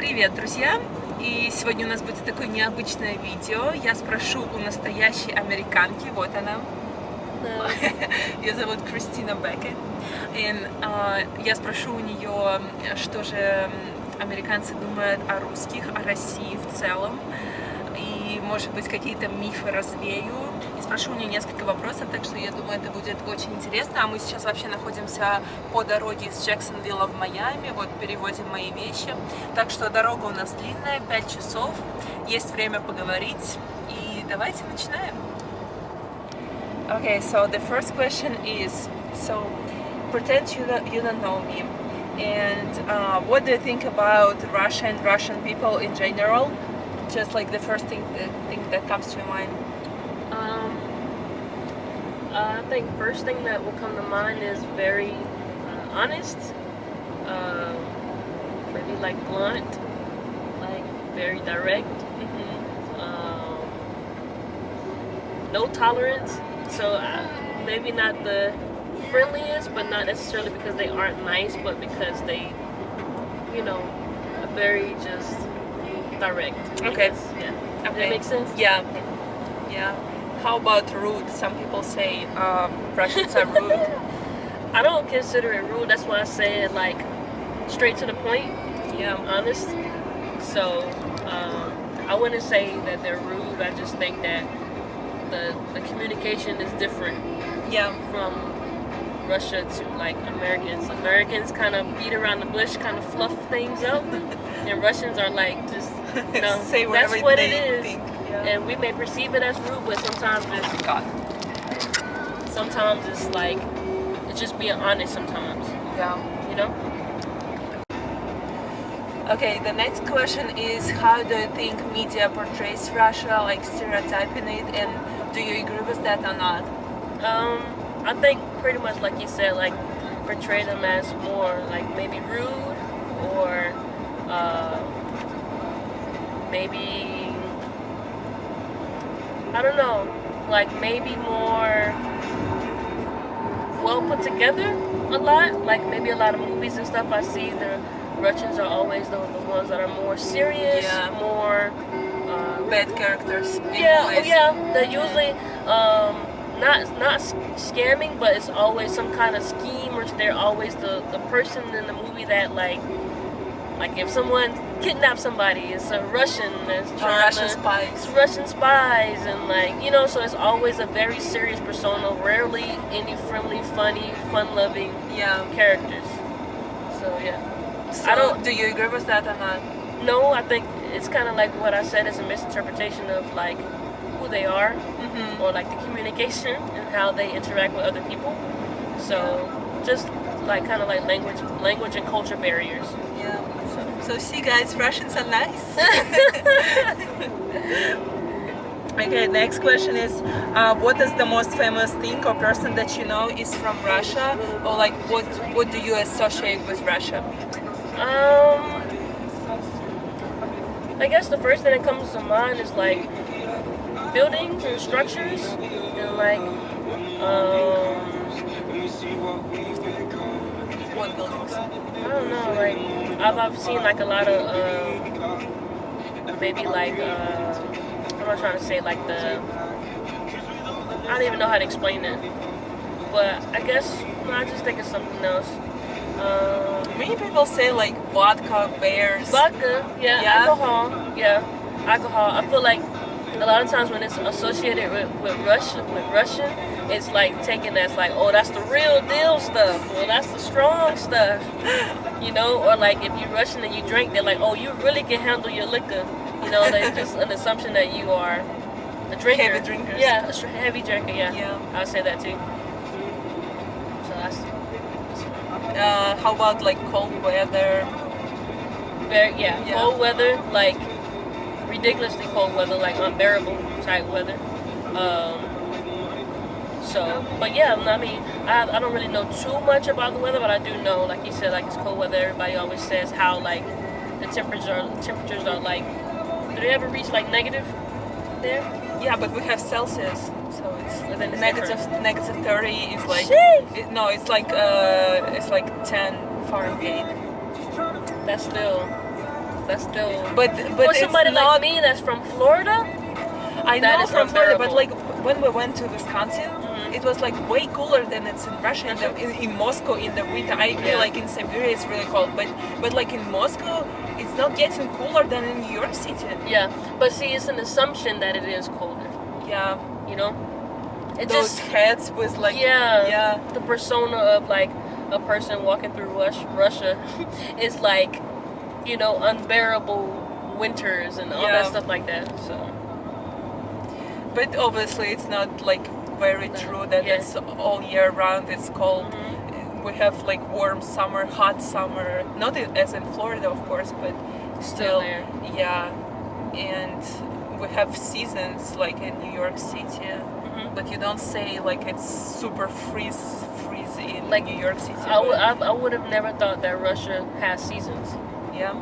Привет, друзья! И сегодня у нас будет такое необычное видео. Я спрошу у настоящей американки, вот она. Ее зовут Кристина Беккет. И я спрошу у нее, что же американцы думают о русских, о России в целом. И, может быть, какие-то мифы развею. И спрошу у нее несколько вопросов, так что я думаю, это будет очень интересно. А мы сейчас вообще находимся по дороге из Джексонвилла в Майами. Вот перевозим мои вещи. Так что дорога у нас длинная, 5 часов. Есть время поговорить. И давайте начинаем. Okay, so the first question is, so pretend you don't know me. And what do you think about Russia and Russian people in general? Just like the first thing that comes to your mind. I think first thing that will come to mind is very honest, maybe like blunt, like very direct. No tolerance, so maybe not the friendliest, but not necessarily because they aren't nice, but because they, you know, are very just direct. Okay. Yeah. Okay. Does that make sense? Yeah. Yeah. How about rude? Some people say Russians are rude. I don't consider it rude. That's why I said like straight to the point. Yeah. Honest. So I wouldn't say that they're rude. I just think that the communication is different. Yeah. From Russia to like Americans. Americans kind of beat around the bush, kind of fluff things up, and Russians are like just say that's what it is. Think. Yeah. And we may perceive it as rude, but sometimes it's like it's just being honest sometimes. Yeah. You know? Okay, the next question is, how do you think media portrays Russia, like stereotyping it, and do you agree with that or not? I think pretty much like you said, like portray them as more like maybe rude or maybe I don't know, like maybe more well put together a lot. Like maybe a lot of movies and stuff I see, the Russians are always the ones that are more serious, yeah. more bad characters. Yeah, they're usually not scamming, but it's always some kind of scheme, or they're always the person in the movie that like if someone kidnaps somebody, it's a Russian that's trying Russian spies. It's Russian spies, and like, you know, so it's always a very serious persona, rarely any friendly, funny, fun-loving characters. So yeah. So do you agree with that or not? No, I think it's kind of like what I said is a misinterpretation of like who they are, or like the communication and how they interact with other people. So just like kind of like language and culture barriers. Yeah. So see, guys, Russians are nice. Okay, next question is, what is the most famous thing or person that you know is from Russia, or like what do you associate with Russia? I guess the first thing that comes to mind is like buildings and structures, and like what buildings? I don't know, like I've seen like a lot of maybe like I'm not trying to say like I don't even know how to explain it, but I guess I just think it's something else. Many people say like vodka, bears. Vodka, alcohol, alcohol. I feel like a lot of times when it's associated with Russian, it's like taken as like, oh, that's the real deal stuff, or that's the strong stuff, you know, or like if you're Russian and you drink, they're like, oh, you really can handle your liquor, you know, there's just an assumption that you are a drinker. Heavy drinkers. Yeah, a heavy drinker, yeah. I'll say that too. So that's... how about like cold weather? Cold weather, like ridiculously cold weather, like unbearable type weather. But yeah, I mean, I don't really know too much about the weather, but I do know, like you said, like it's cold weather. Everybody always says how like the temperatures are like. Do they ever reach like negative there? Yeah, but we have Celsius, so it's negative 30 is like it's like 10 Fahrenheit. That's still That's still. But For somebody it's not, like me that's from Florida, I that know is from Florida, but unbearable. like when we went to Wisconsin, it was like way cooler than it's in Russia. In Moscow in the winter, I agree. Yeah. Like in Siberia, it's really cold, but like in Moscow, it's not getting cooler than in New York City. yeah. But see, it's an assumption that it is colder. Yeah, You know, it those just heads with like yeah. The persona of like a person walking through Russia is like, you know, unbearable winters and all that Yeah. stuff like that. So But obviously, it's not like very true that Yeah. it's all year round. It's cold. We have like warm summer, hot summer. Not as in Florida, of course, but still, there. yeah. And we have seasons like in New York City, but you don't say like it's super freezy in Like, New York City. I would have never thought that Russia has seasons. Yeah,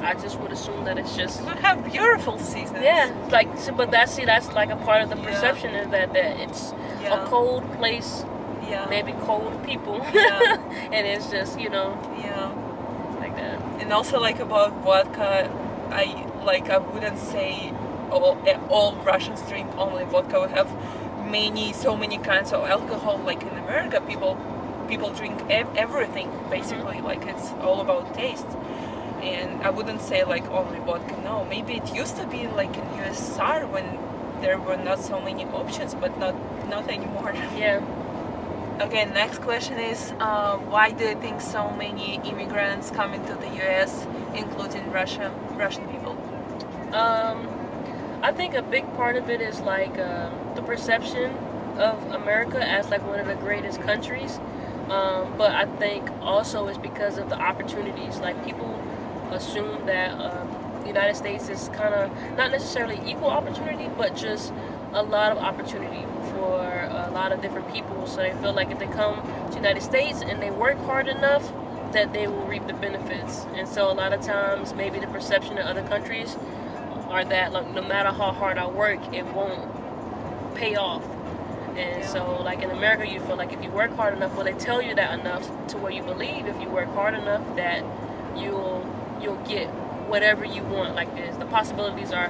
I just would assume that it's just. we have beautiful seasons. Yeah, like, but that's like a part of the Yeah. perception is that it's Yeah. a cold place, Yeah, maybe cold people, Yeah. and it's just, you know, yeah. like that. And also like about vodka, I wouldn't say all Russians drink only vodka. We have so many kinds of alcohol. Like in America, people drink everything basically. Like it's all about taste. And I wouldn't say like only vodka. No, maybe it used to be like in USSR when there were not so many options, but not anymore. Yeah. Okay, next question is why do you think so many immigrants come into the US, including Russian people? I think a big part of it is like the perception of America as like one of the greatest countries, but I think also it's because of the opportunities. Like people assume that the United States is kind of not necessarily equal opportunity, but just a lot of opportunity for a lot of different people. So they feel like if they come to the United States and they work hard enough, that they will reap the benefits. And so a lot of times maybe the perception in other countries are that like no matter how hard I work, it won't pay off. And so like in America, you feel like if you work hard enough, well, they tell you that enough to where you believe if you work hard enough that you'll get whatever you want. Like this, the possibilities are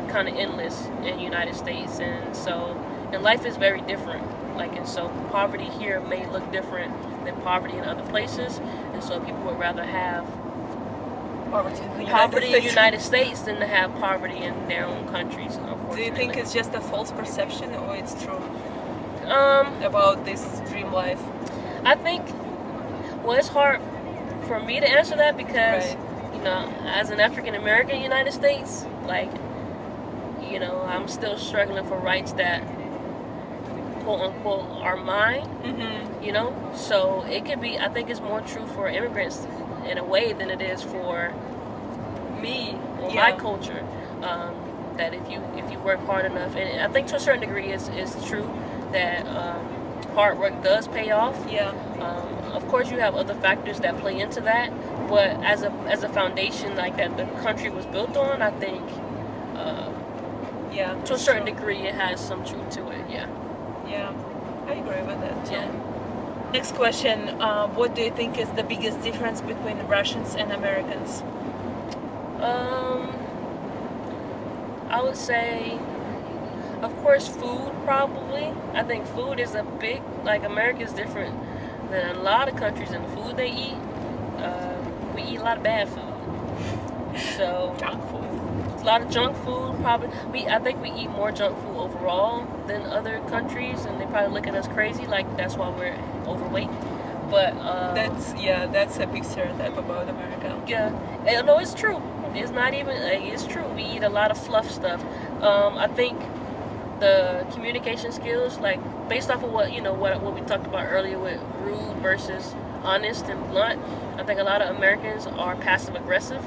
kind of endless in the United States. And so, and life is very different. Like, and so poverty here may look different than poverty in other places. And so people would rather have poverty in the United States than to have poverty in their own countries. Do you think it's just a false perception or it's true Um, about this dream life? I think, well, it's hard for me to answer that because, Right. you know, as an African American in the United States, like, you know, I'm still struggling for rights that, quote unquote, are mine, you know? So it could be, I think it's more true for immigrants in a way than it is for me or my Yeah. culture. That if you work hard enough, and I think to a certain degree it's true that hard work does pay off. Yeah. Of course, you have other factors that play into that, but as a foundation like that the country was built on, I think Yeah. to a certain degree it has some truth to it. Yeah. Yeah. I agree with that too. Yeah. Next question. What do you think is the biggest difference between Russians and Americans? I would say, of course, food probably. I think food is a big, like America is different than a lot of countries in the food they eat. We eat a lot of bad food. So Junk food. a lot of junk food probably. I think we eat more junk food overall than other countries, and they probably look at us crazy, like that's why we're overweight. But That's a big stereotype about America. yeah, and no, it's true. It's not even like, it's true. We eat a lot of fluff stuff. I think the communication skills, like based off of what we talked about earlier with rude versus honest and blunt, I think a lot of Americans are passive aggressive.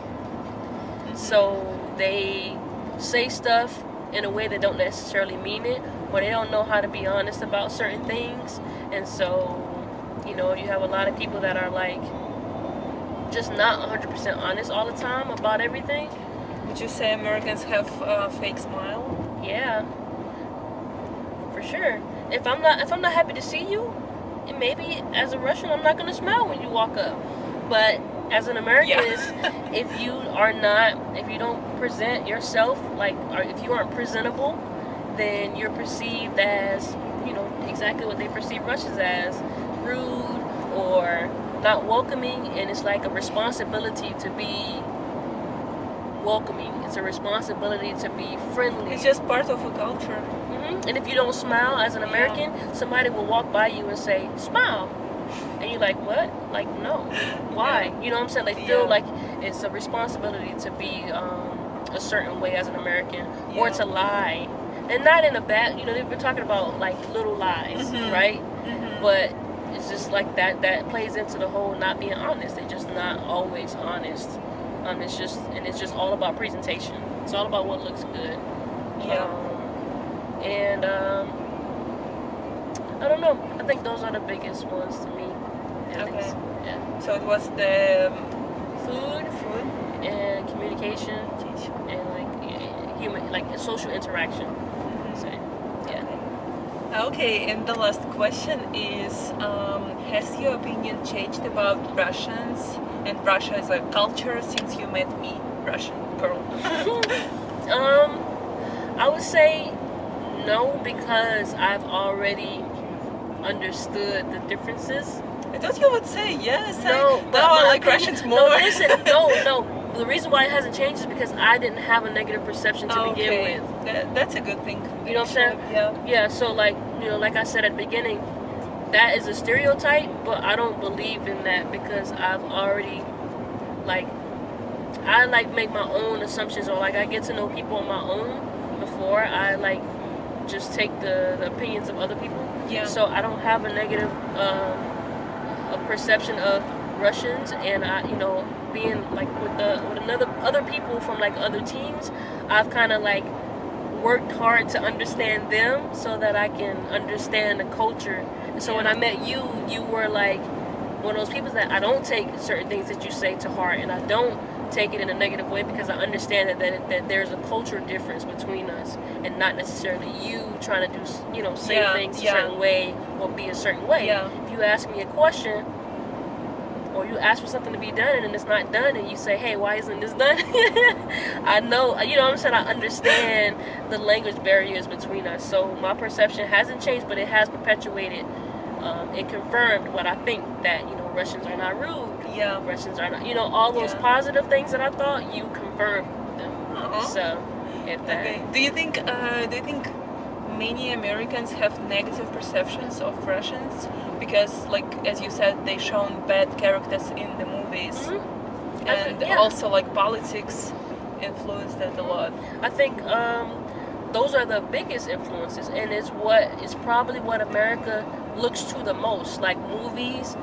So they say stuff in a way they don't necessarily mean it, or they don't know how to be honest about certain things. And so, you have a lot of people that are like just not 100% honest all the time about everything. Would you say Americans have a fake smile? Yeah, for sure. If I'm not happy to see you, and maybe as a Russian I'm not gonna smile when you walk up. But as an American is if you don't present yourself or if you aren't presentable, then you're perceived as, exactly what they perceive Russians as, rude or not welcoming, and it's like a responsibility to be welcoming. It's a responsibility to be friendly. It's just part of a culture. And if you don't smile as an American, somebody will walk by you and say, smile. And you're like, what? Like, no. Why? You know what I'm saying? They feel like it's a responsibility to be a certain way as an American or to lie. And not in a bad, they've been talking about like little lies, right? But it's just like that plays into the whole not being honest. They're just not always honest. It's just all about presentation. It's all about what looks good. And I don't know. I think those are the biggest ones to me. At least. Yeah. So it was the food, and communication, and human, social interaction. So, yeah. Okay. And the last question is: has your opinion changed about Russians and Russia as a culture since you met me, Russian girl? I would say no, because I've already understood the differences. I thought you would say yes. No, but I like Russians more. No, listen, no. The reason why it hasn't changed is because I didn't have a negative perception to begin with. That's a good thing. You know what I'm saying? Yeah. Yeah. So like I said at the beginning, that is a stereotype, but I don't believe in that because I've already I make my own assumptions, or I get to know people on my own before I just take the opinions of other people. Yeah. So I don't have a negative a perception of Russians, and I being with other people from other teams, I've kind of worked hard to understand them so that I can understand the culture. And so when I met you, you were one of those people that I don't take certain things that you say to heart, and I don't take it in a negative way because I understand that there's a culture difference between us, and not necessarily you trying to do say things a certain way or be a certain way. Yeah. If you ask me a question or you ask for something to be done and it's not done, and you say, hey, why isn't this done? I know, what I'm saying, I understand the language barriers between us. So my perception hasn't changed, but it has perpetuated and confirmed what I think, that Russians are not rude. Yeah. Russians are not, all those positive things that I thought, you confirmed them. So, if that. Okay. Do you think many Americans have negative perceptions of Russians because, as you said, they shown bad characters in the movies, and also politics influenced that a lot? I think those are the biggest influences, and it's probably what America looks to the most. Movies,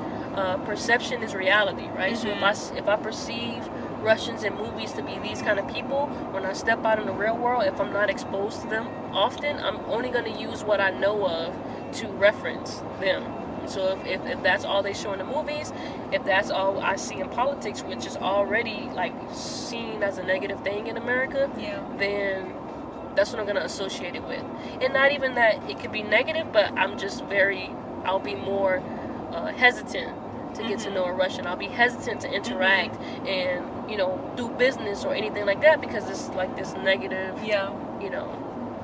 perception is reality, right? So if I perceive Russians in movies to be these kind of people, when I step out in the real world, if I'm not exposed to them often, I'm only going to use what I know of to reference them. So if that's all they show in the movies, if that's all I see in politics, which is already seen as a negative thing in America, then that's what I'm going to associate it with. And not even that it could be negative, but I'll be more hesitant to get to know a Russian. I'll be hesitant to interact and do business or anything like that, because it's this negative,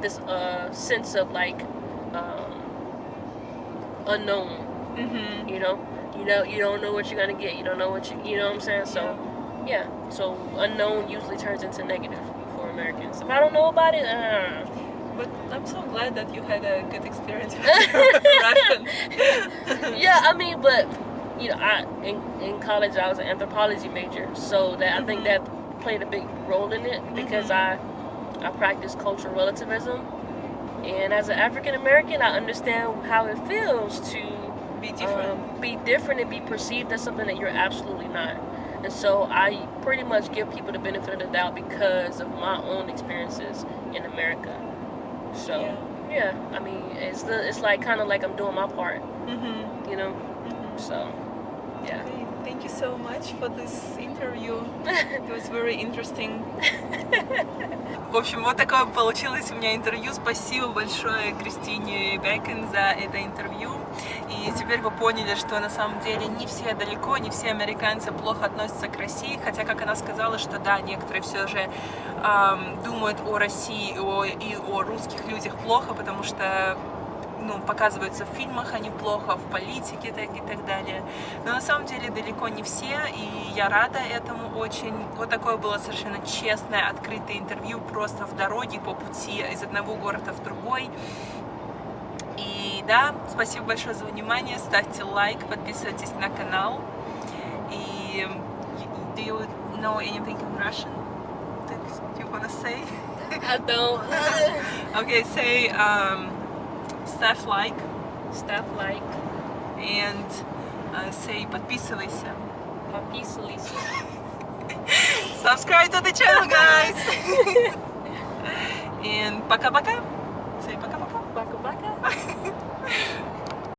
this sense of unknown. You don't know what you're gonna get. You don't know what what I'm saying. So so unknown usually turns into negative for Americans. If I don't know about it, But I'm so glad that you had a good experience with Russian. But in college I was an anthropology major, so that I think that played a big role in it, because I practice cultural relativism, and as an African American, I understand how it feels to be different and be perceived as something that you're absolutely not. And so I pretty much give people the benefit of the doubt because of my own experiences in America. So I mean, it's kind of like I'm doing my part, So yeah. Okay, thank you so much for this interview. It was very interesting. В общем, вот такое получилось у меня интервью. Спасибо большое Кристине Бекен за это интервью. И теперь вы поняли, что на самом деле не все, далеко не все американцы плохо относятся к России, хотя, как она сказала, что да, некоторые все же думают о России и о русских людях плохо, потому что показываются в фильмах они плохо, в политике и так далее. Но на самом деле далеко не все, и я рада этому очень. Вот такое было совершенно честное, открытое интервью просто в дороге, по пути из одного города в другой. И да, спасибо большое за внимание, ставьте лайк, подписывайтесь на канал. И do you know anything in Russian that you wanna say? I don't. Okay, say ставь лайк. Ставь лайк. And say подписывайся. Подписывайся. Subscribe to the channel, guys. And пока-пока. Say пока-пока. Пока-пока.